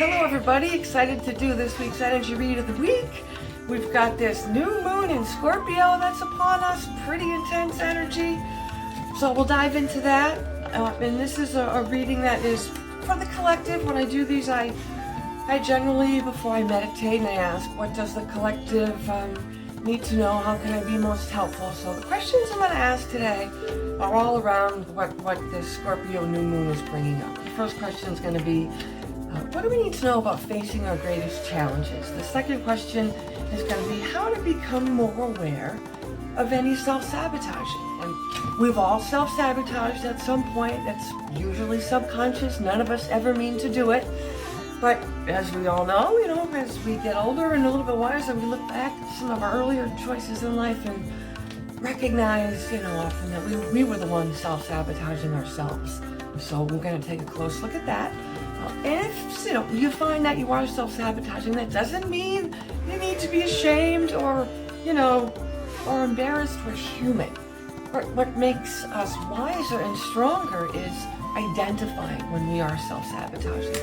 Hello everybody, excited to do this week's energy read of the week. We've got this new moon in Scorpio that's upon us, pretty intense energy. So we'll dive into that. And this is a reading that is for the collective. When I do these, I generally, before I meditate, and I ask, what does the collective need to know? How can I be most helpful? So the questions I'm going to ask today are all around what this Scorpio new moon is bringing up. The first question is going to be, what do we need to know about facing our greatest challenges? The second question is going to be how to become more aware of any self-sabotaging. And we've all self-sabotaged at some point. It's usually subconscious. None of us ever mean to do it. But as we all know, as we get older and a little bit wiser, we look back at some of our earlier choices in life and recognize, often that we were the ones self-sabotaging ourselves. So we're going to take a close look at that. And if you find that you are self-sabotaging, that doesn't mean you need to be ashamed or embarrassed. We're human. What makes us wiser and stronger is identifying when we are self-sabotaging.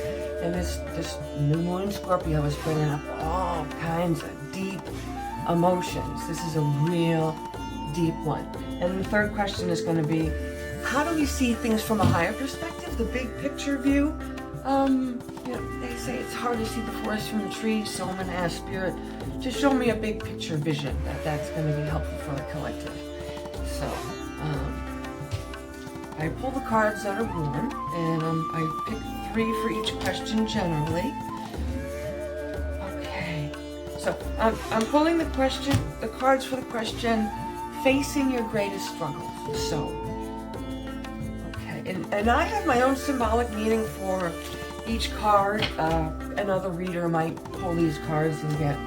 And this new moon Scorpio is bringing up all kinds of deep emotions. This is a real deep one. And the third question is going to be, how do we see things from a higher perspective, the big picture view? They say it's hard to see the forest from the trees, so I'm going to ask Spirit to show me a big picture vision that's going to be helpful for the collective. So, I pull the cards that are worn, and I pick 3 for each question generally. Okay, so I'm pulling the cards for the question, facing your greatest struggles. So, okay, and I have my own symbolic meaning for each card. Another reader might pull these cards and get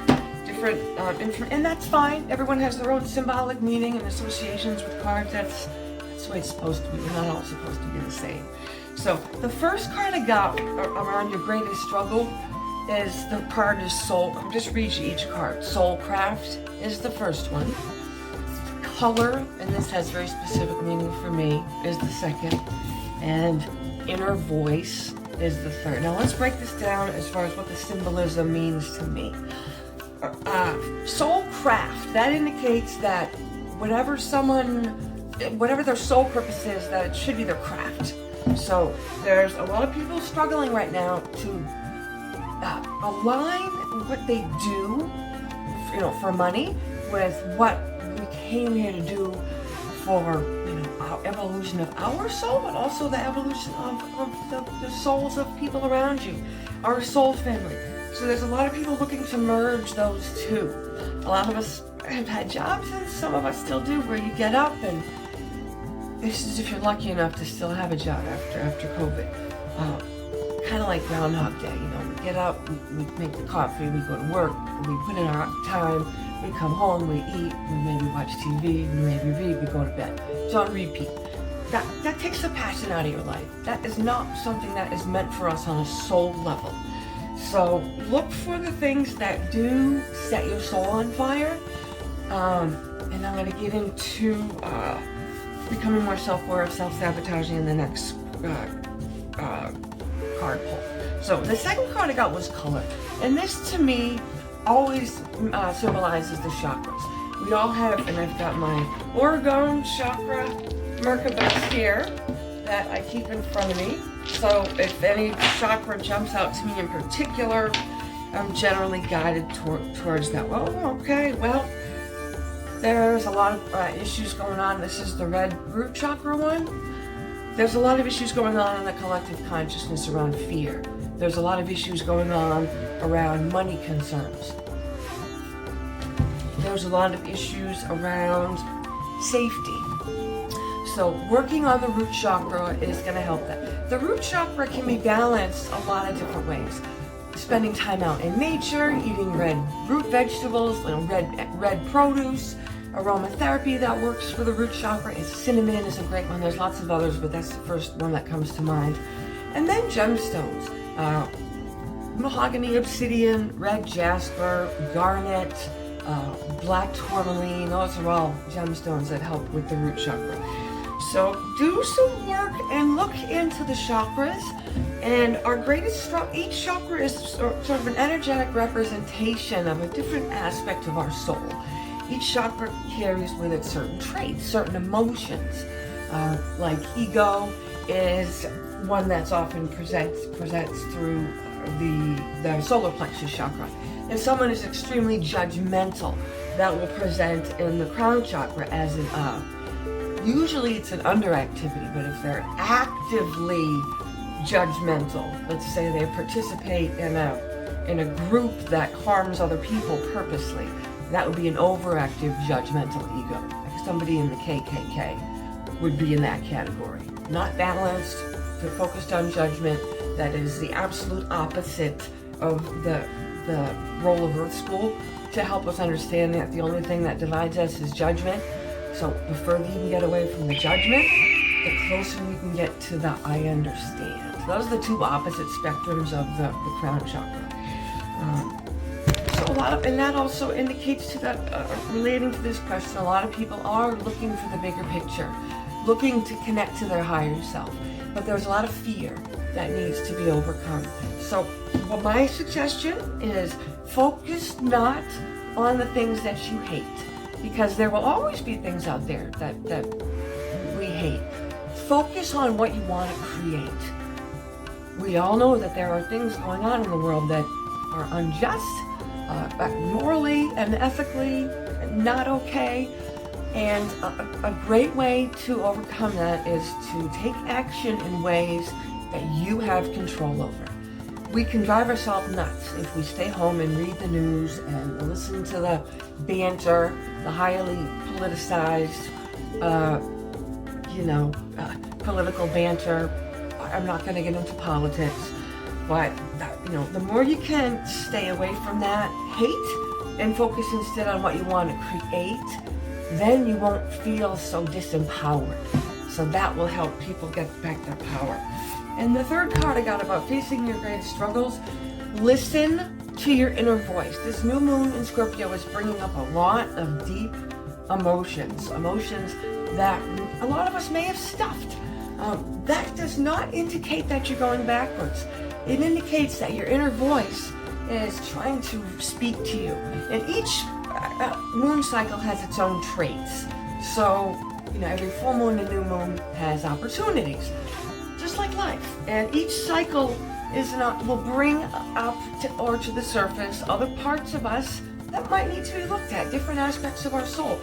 different information, and that's fine. Everyone has their own symbolic meaning and associations with cards. That's the way it's supposed to be. We're not all supposed to be the same. So the first card I got around your greatest struggle is the card is Soul. I'll just read you each card. Soulcraft is the first one. Color, and this has very specific meaning for me, is the second. And Inner Voice is the third. Now let's break this down as far as what the symbolism means to me. Soulcraft, that indicates that whatever their soul purpose is, that it should be their craft. So there's a lot of people struggling right now to align what they do, for money with what we came here to do for, our evolution of our soul, but also the evolution of the souls of people around you, our soul family. So there's a lot of people looking to merge those two. A lot of us have had jobs, and some of us still do, where you get up, and this is if you're lucky enough to still have a job after COVID. Kind of like Groundhog Day, we get up, we make the coffee, we go to work, we put in our time, we come home, we eat, we maybe watch TV, we maybe read, we go to bed. It's on repeat. That takes the passion out of your life. That is not something that is meant for us on a soul level. So look for the things that do set your soul on fire. And I'm going to get into becoming more self-aware of self-sabotaging in the next card pull. So the second card I got was Color. And this to me always symbolizes the chakras. We all have, and I've got my Orgone chakra Merkabah here that I keep in front of me. So if any chakra jumps out to me in particular, I'm generally guided towards that. Well, okay, well, there's a lot of issues going on. This is the red root chakra one. There's a lot of issues going on in the collective consciousness around fear. There's a lot of issues going on around money concerns. There's a lot of issues around safety. So working on the root chakra is going to help that. The root chakra can be balanced a lot of different ways. Spending time out in nature, eating red root vegetables, red produce, aromatherapy that works for the root chakra. Cinnamon is a great one. There's lots of others, but that's the first one that comes to mind. And then gemstones. Mahogany, obsidian, red jasper, garnet, black tourmaline. Those are all gemstones that help with the root chakra. So do some work and look into the chakras. And our greatest, each chakra is sort of an energetic representation of a different aspect of our soul. Each chakra carries with it certain traits, certain emotions. Like ego is one that's often presents through the solar plexus chakra. If someone is extremely judgmental, that will present in the crown chakra as an usually it's an underactivity, but if they're actively judgmental, let's say they participate in a group that harms other people purposely, that would be an overactive judgmental ego. Like somebody in the KKK would be in that category. Not balanced, focused on judgment. That is the absolute opposite of the role of Earth School, to help us understand that the only thing that divides us is judgment. So the further you can get away from the judgment, the closer you can get to the I understand. Those are the two opposite spectrums of the crown chakra. And that also indicates to that, relating to this question, a lot of people are looking for the bigger picture, looking to connect to their higher self. But there's a lot of fear that needs to be overcome. So well, my suggestion is focus not on the things that you hate, because there will always be things out there that we hate. Focus on what you want to create. We all know that there are things going on in the world that are unjust, morally and ethically not okay. And a great way to overcome that is to take action in ways that you have control over. We can drive ourselves nuts if we stay home and read the news and listen to the banter, the highly politicized, political banter. I'm not going to get into politics, but the more you can stay away from that hate and focus instead on what you want to create, then you won't feel so disempowered. So that will help people get back their power. And the third card I got about facing your greatest struggles, listen to your inner voice. This new moon in Scorpio is bringing up a lot of deep emotions that a lot of us may have stuffed. That does not indicate that you're going backwards. It indicates that your inner voice is trying to speak to you. And each moon cycle has its own traits. So, every full moon and new moon has opportunities, just like life. And each cycle will bring up to the surface other parts of us that might need to be looked at, different aspects of our soul.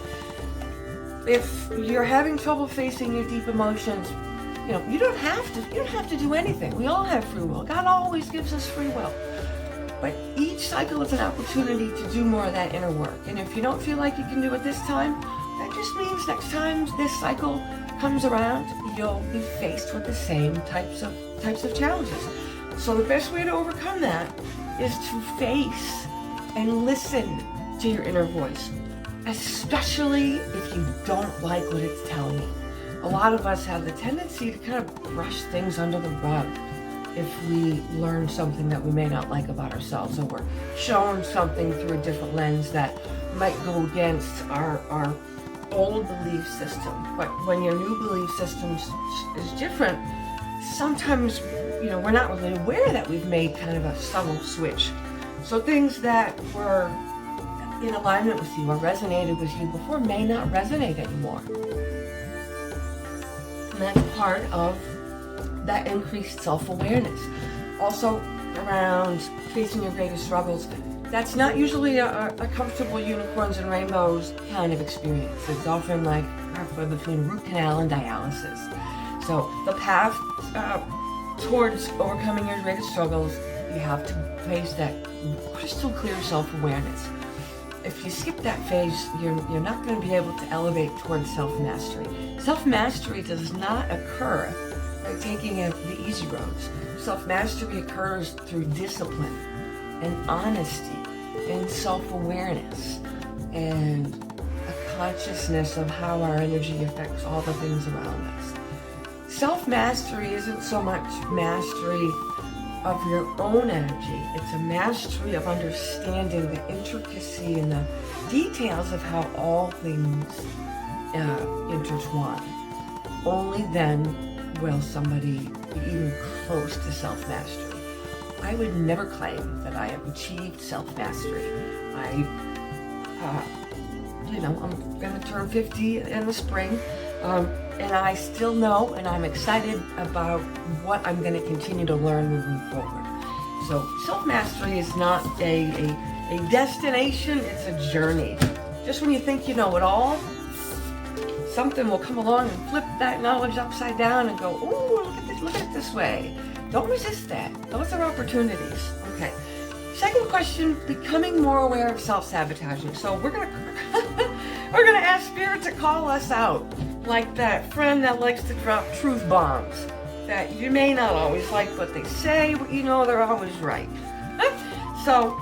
If you're having trouble facing your deep emotions, you don't have to do anything. We all have free will. God always gives us free will. But each cycle is an opportunity to do more of that inner work. And if you don't feel like you can do it this time, that just means next time this cycle comes around, you'll be faced with the same types of challenges. So the best way to overcome that is to face and listen to your inner voice, especially if you don't like what it's telling you. A lot of us have the tendency to kind of brush things under the rug if we learn something that we may not like about ourselves, or we're shown something through a different lens that might go against our old belief system. But when your new belief system is different, sometimes we're not really aware that we've made kind of a subtle switch. So things that were in alignment with you or resonated with you before may not resonate anymore. And that's part of that increased self-awareness. Also, around facing your greatest struggles, that's not usually a comfortable unicorns and rainbows kind of experience. It's often like halfway between root canal and dialysis. So the path towards overcoming your greatest struggles, you have to face that crystal clear self-awareness. If you skip that phase, you're not going to be able to elevate towards self-mastery. Self-mastery does not occur by taking the easy roads. Self-mastery occurs through discipline and honesty and self-awareness and a consciousness of how our energy affects all the things around us. Self-mastery isn't so much mastery of your own energy. It's a mastery of understanding the intricacy and the details of how all things intertwine. only then will somebody be even close to self-mastery. I would never claim that I have achieved self-mastery. I'm going to turn 50 in the spring, and I still know, and I'm excited about what I'm going to continue to learn moving forward. So self-mastery is not a destination, it's a journey. Just when you think you know it all, something will come along and flip that knowledge upside down and go, ooh, look at it this way. Don't resist that. Those are opportunities. Okay. Second question, becoming more aware of self-sabotaging. So we're gonna ask Spirit to call us out, like that friend that likes to drop truth bombs that you may not always like, but they say, they're always right. So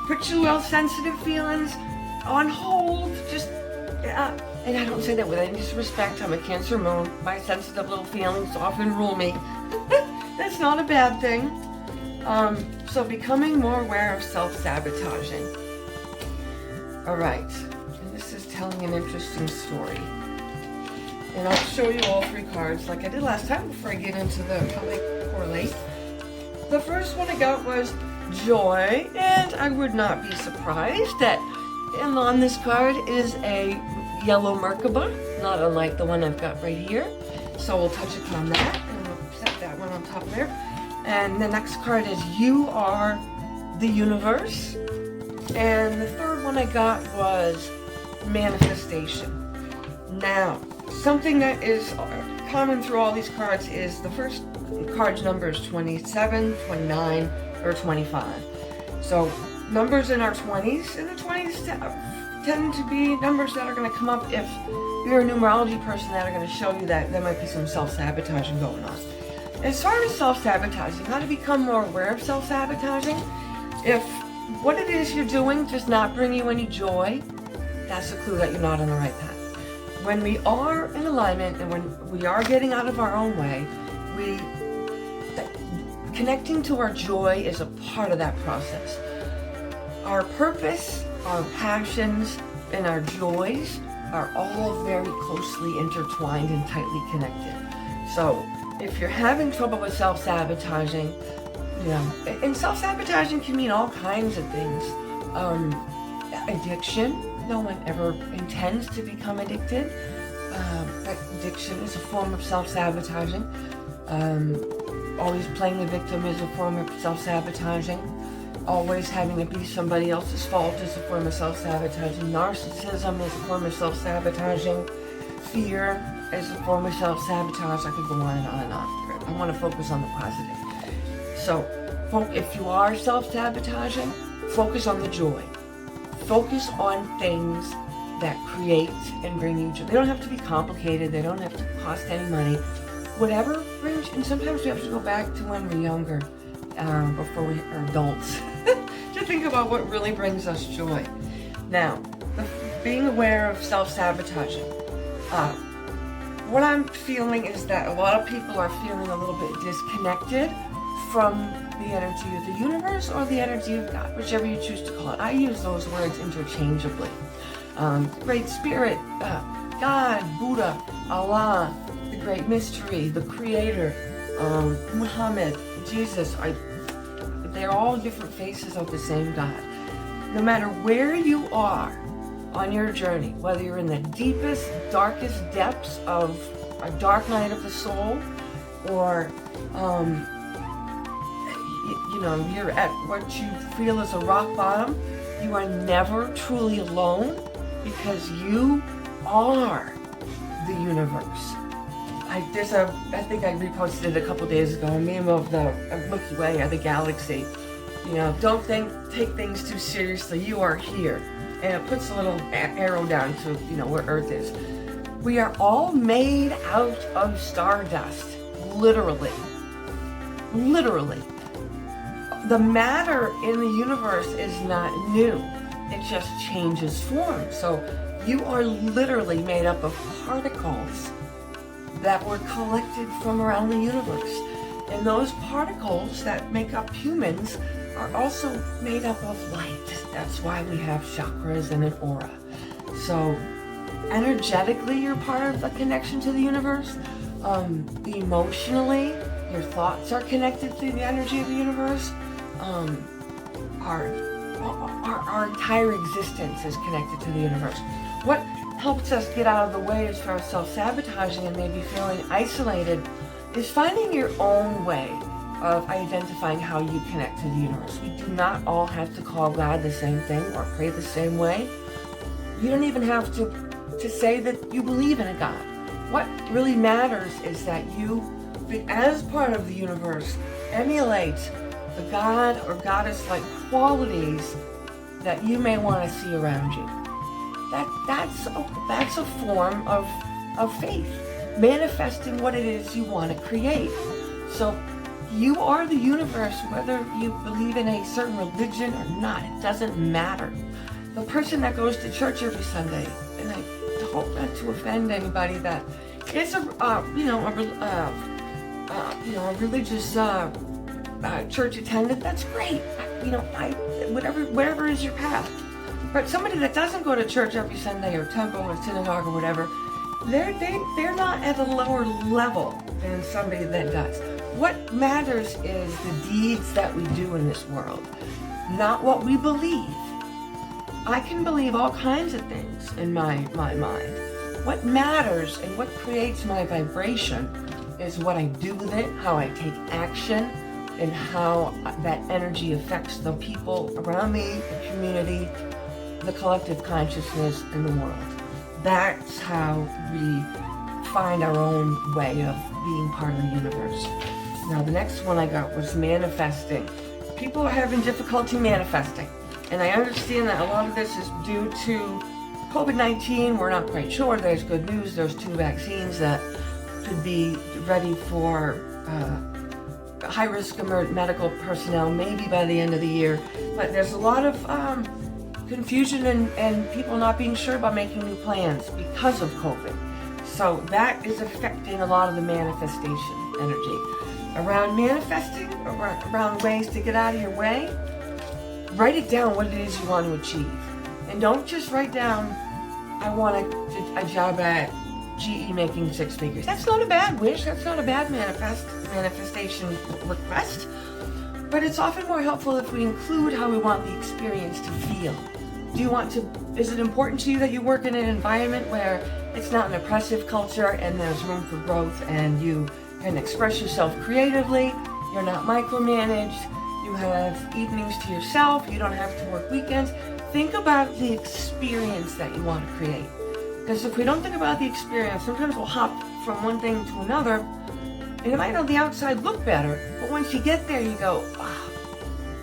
put your little sensitive feelings on hold. Just, and I don't say that with any disrespect. I'm a Cancer moon. My sensitive little feelings often rule me. That's not a bad thing. So becoming more aware of self-sabotaging. All right, and this is telling an interesting story. And I'll show you all three cards like I did last time before I get into how they correlate. The first one I got was joy, and I would not be surprised that on this card is a yellow Merkaba, not unlike the one I've got right here. So we'll touch upon that, and we'll set that one on top there. And the next card is you are the universe. And the third one I got was manifestation. Now, something that is common through all these cards is the first card's number is 27, 29, or 25. So numbers in our 20s, and the 20s tend to be numbers that are going to come up if you're a numerology person, that are going to show you that there might be some self-sabotaging going on. As far as self-sabotaging, how to become more aware of self-sabotaging, if what it is you're doing does not bring you any joy, that's a clue that you're not on the right path. When we are in alignment and when we are getting out of our own way, connecting to our joy is a part of that process. Our purpose, our passions, and our joys are all very closely intertwined and tightly connected. So if you're having trouble with self-sabotaging, and self-sabotaging can mean all kinds of things. Addiction, no one ever intends to become addicted. But addiction is a form of self-sabotaging. Always playing the victim is a form of self-sabotaging. Always having it be somebody else's fault is a form of self-sabotaging. Narcissism is a form of self-sabotaging. Fear is a form of self-sabotage. I could go on and on and on. I want to focus on the positive. So, if you are self-sabotaging, focus on the joy. Focus on things that create and bring you joy. They don't have to be complicated. They don't have to cost any money. Whatever brings, and sometimes we have to go back to when we're younger, before we are adults, to think about what really brings us joy. Now, being aware of self-sabotaging. What I'm feeling is that a lot of people are feeling a little bit disconnected from the energy of the universe or the energy of God, whichever you choose to call it. I use those words interchangeably. Great Spirit, God, Buddha, Allah, the Great Mystery, the Creator, Muhammad, Jesus, they're all different faces of the same God. No matter where you are on your journey, whether you're in the deepest, darkest depths of a dark night of the soul, or you're at what you feel is a rock bottom, you are never truly alone, because you are the universe. I think I reposted it a couple days ago, a meme of the Milky Way or the galaxy. Don't take things too seriously. You are here. And it puts a little arrow down to, where Earth is. We are all made out of stardust. Literally. Literally. The matter in the universe is not new. It just changes form. So you are literally made up of particles that were collected from around the universe. And those particles that make up humans are also made up of light. That's why we have chakras and an aura. So Energetically, you're part of the connection to the universe. Emotionally, your thoughts are connected to the energy of the universe. Our entire existence is connected to the universe. What helps us get out of the way as far as self-sabotaging and maybe feeling isolated is finding your own way of identifying how you connect to the universe. We do not all have to call God the same thing or pray the same way. You don't even have to say that you believe in a God. What really matters is that you, as part of the universe, emulate the God or goddess-like qualities that you may want to see around you. That's a form of faith, manifesting what it is you want to create. So you are the universe, whether you believe in a certain religion or not. It doesn't matter. The person that goes to church every Sunday, and I hope not to offend anybody that is a religious church attendant. That's great. Whatever is your path. But somebody that doesn't go to church every Sunday or temple or synagogue or whatever, they're not at a lower level than somebody that does. What matters is the deeds that we do in this world, not what we believe. I can believe all kinds of things in my mind. What matters and what creates my vibration is what I do with it, how I take action, and how that energy affects the people around me, the community, the collective consciousness in the world. That's how we find our own way of being part of the universe. Now, the next one I got was manifesting. People are having difficulty manifesting. And I understand that a lot of this is due to COVID-19. We're not quite sure. There's good news. There's 2 vaccines that could be ready for high-risk medical personnel maybe by the end of the year. But there's a lot of confusion and people not being sure about making new plans because of COVID. So that is affecting a lot of the manifestation energy. Around manifesting, around ways to get out of your way, write it down what it is you want to achieve. And don't just write down, I want a job at GE making 6 figures. That's not a bad wish. That's not a bad manifestation request. But it's often more helpful if we include how we want the experience to feel. Is it important to you that you work in an environment where it's not an oppressive culture and there's room for growth and you can express yourself creatively, you're not micromanaged, you have evenings to yourself, you don't have to work weekends? Think about the experience that you want to create. Because if we don't think about the experience, sometimes we'll hop from one thing to another, and it might on the outside look better, but once you get there, you go,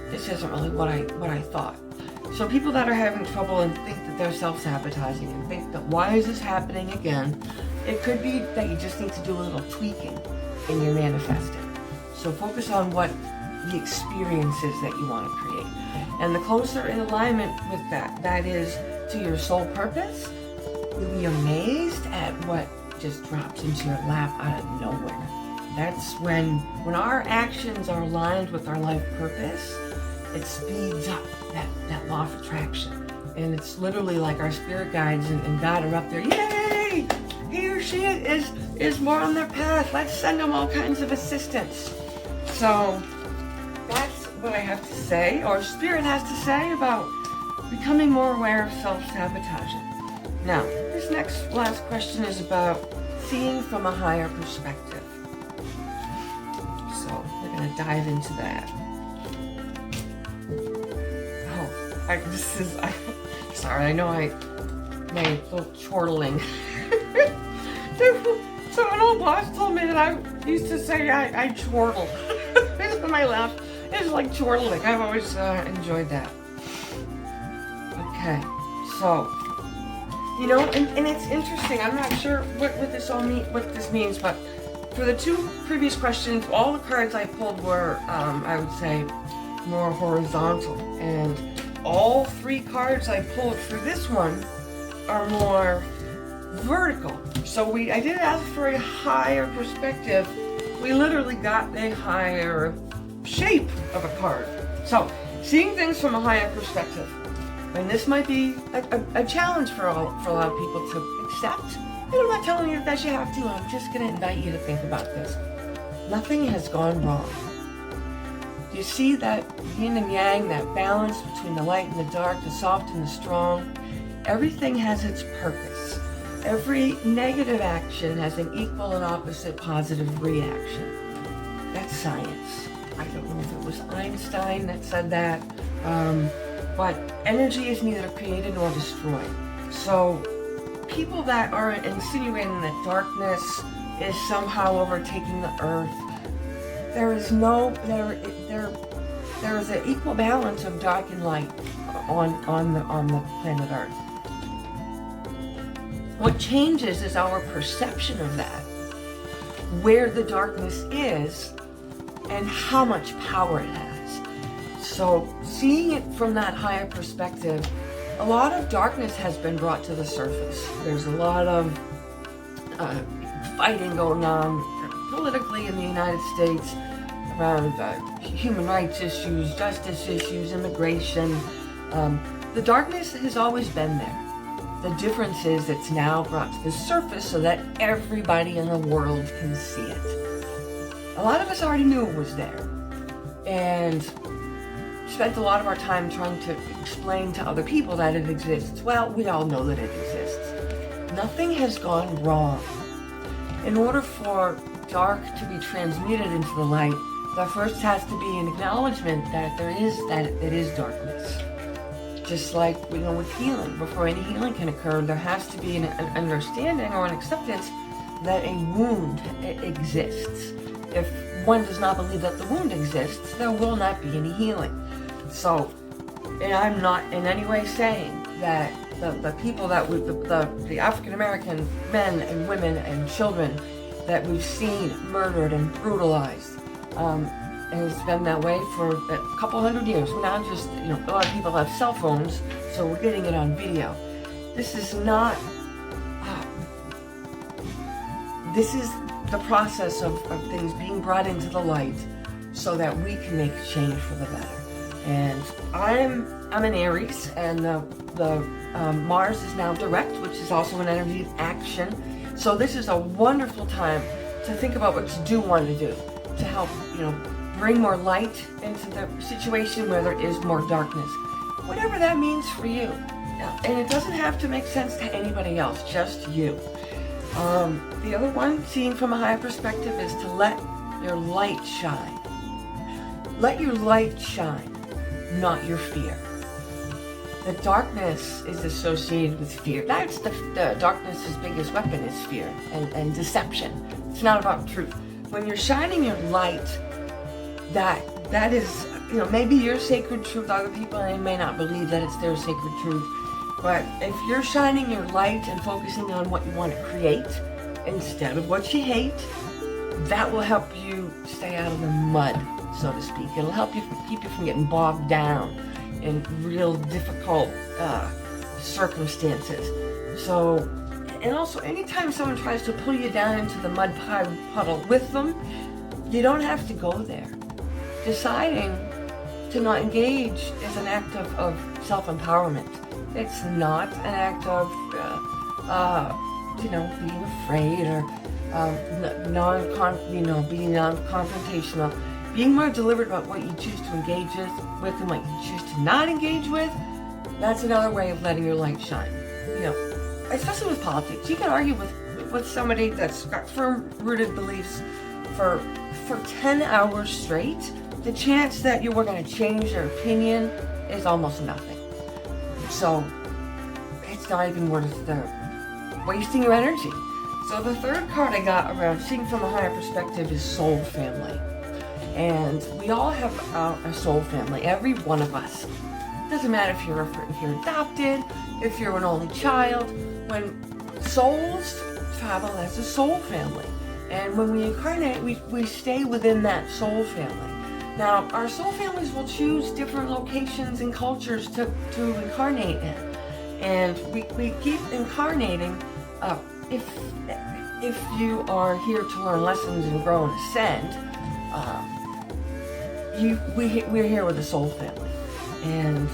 this isn't really what I thought. So people that are having trouble and think that they're self-sabotaging and think that why is this happening again, it could be that you just need to do a little tweaking in your manifesting. So focus on what the experience is that you want to create. And the closer in alignment with that is to your soul purpose, you'll be amazed at what just drops into your lap out of nowhere. That's when our actions are aligned with our life purpose, it speeds up that law of attraction. And it's literally like our spirit guides and God are up there, yay! He or she is more on their path. Let's send them all kinds of assistance. So that's what I have to say, or Spirit has to say about becoming more aware of self-sabotaging. Now, this last question is about seeing from a higher perspective. So we're going to dive into that. Sorry, I know I made a little chortling. So an old boss told me that I used to say I chortle. This when I laugh. It's like chortling. I've always enjoyed that. Okay, so and it's interesting. I'm not sure what this means, but for the 2 previous questions, all the cards I pulled were, I would say, more horizontal, and all 3 cards I pulled for this one are more vertical. So I did ask for a higher perspective. We literally got a higher shape of a card. So, seeing things from a higher perspective. And this might be a challenge for a lot of people to accept. And I'm not telling you that you have to. I'm just going to invite you to think about this. Nothing has gone wrong. You see that yin and yang, that balance between the light and the dark, the soft and the strong? Everything has its purpose. Every negative action has an equal and opposite positive reaction. That's science. I don't know if it was Einstein that said that, but energy is neither created nor destroyed. So people that are insinuating that darkness is somehow overtaking the earth, there is an equal balance of dark and light on the planet Earth. What changes is our perception of that, where the darkness is, and how much power it has. So seeing it from that higher perspective, a lot of darkness has been brought to the surface. There's a lot of fighting going on politically in the United States around human rights issues, justice issues, immigration. The darkness has always been there. The difference is it's now brought to the surface so that everybody in the world can see it. A lot of us already knew it was there, and spent a lot of our time trying to explain to other people that it exists. Well, we all know that it exists. Nothing has gone wrong. In order for dark to be transmuted into the light, there first has to be an acknowledgement that it is darkness. Just like with healing, before any healing can occur, there has to be an understanding or an acceptance that a wound exists. If one does not believe that the wound exists, there will not be any healing. So, and I'm not in any way saying that the people that the African American men and women and children that we've seen murdered and brutalized, and it's been that way for a couple hundred years. We're now just, a lot of people have cell phones, so we're getting it on video. This is not, this is the process of things being brought into the light so that we can make a change for the better. And I'm an Aries, and the Mars is now direct, which is also an energy of action. So this is a wonderful time to think about what you do want to do to help, bring more light into the situation where there is more darkness. Whatever that means for you. And it doesn't have to make sense to anybody else, just you. The other one, seeing from a higher perspective, is to let your light shine. Let your light shine, not your fear. The darkness is associated with fear. That's the darkness's biggest weapon is fear and deception. It's not about truth. When you're shining your light, that is, maybe your sacred truth. Other people may not believe that it's their sacred truth. But if you're shining your light and focusing on what you want to create instead of what you hate, that will help you stay out of the mud, so to speak. It'll help you keep you from getting bogged down in real difficult circumstances. So, and also anytime someone tries to pull you down into the mud puddle with them, you don't have to go there. Deciding to not engage is an act of self-empowerment. It's not an act of, being afraid or being non-confrontational. Being more deliberate about what you choose to engage with and what you choose to not engage with, that's another way of letting your light shine. Especially with politics. You can argue with somebody that's got firm-rooted beliefs for 10 hours straight. The chance that you were going to change their opinion is almost nothing. So, it's not even worth wasting your energy. So the third card I got around seeing from a higher perspective is soul family. And we all have a soul family, every one of us. Doesn't matter if you're adopted, if you're an only child. When souls travel as a soul family. And when we incarnate, we stay within that soul family. Now, our soul families will choose different locations and cultures to incarnate in. And we keep incarnating. If you are here to learn lessons and grow and ascend, we're here with a soul family. And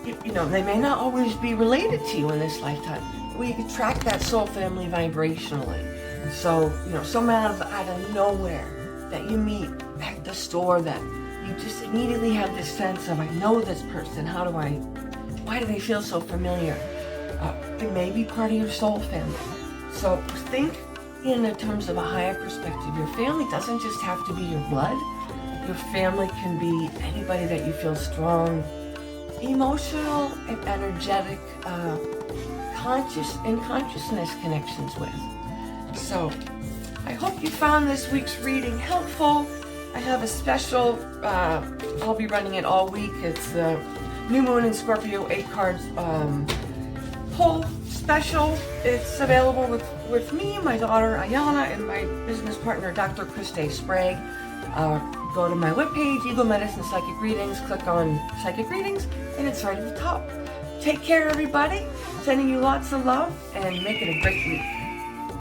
you know, they may not always be related to you in this lifetime. We attract that soul family vibrationally. So, you know, someone out of nowhere that you meet at the store that you just immediately have this sense of, I know this person, why do they feel so familiar? It may be part of your soul family. So think in the terms of a higher perspective. Your family doesn't just have to be your blood. Your family can be anybody that you feel strong, emotional and energetic, consciousness connections with. So I hope you found this week's reading helpful. I have a special, I'll be running it all week. It's the New Moon in Scorpio 8 cards pull special. It's available with me, my daughter Ayana, and my business partner Dr. Christe Sprague. Go to my webpage, Eagle Medicine Psychic Readings, click on Psychic Readings, and it's right at the top. Take care, everybody. Sending you lots of love, and make it a great week.